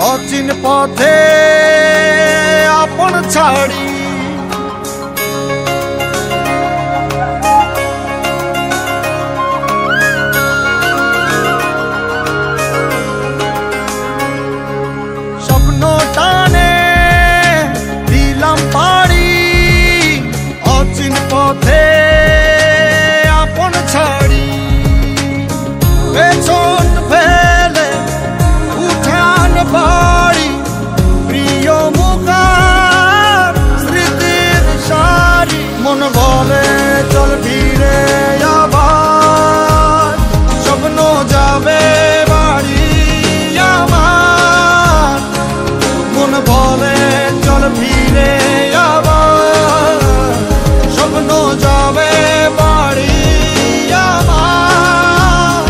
অচিন পথে আপন ছাড়ি স্বপ্ন টানে দিলাম পাড়ি অচিন পথে আপন ছাড়ি পেছন ফেলে উঠান বাড়ি প্রিয় মুখার স্মৃতির সারি মন বলে চল ফিরে আবার স্বপ্ন যাবে বাড়ি আমার মন বলে চল ফিরে আবার স্বপ্ন যাবে বাড়ি আমার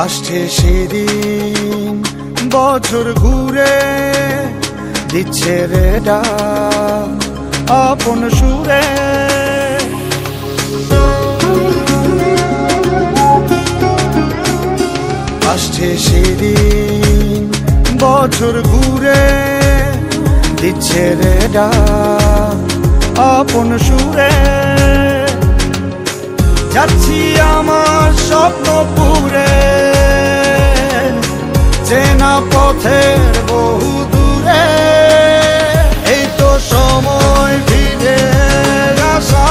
আসছে সেদিন বছর ঘুরে দিচ্ছে রে ডাক আপন সুরে আসছে সেদিন বছর ঘুরে দিচ্ছে রে ডাক আপন সুরে যাচ্ছি আমার স্বপ্ন পুরে চেনা পথের বহু দূরে এই তো সময় ফিরে আসা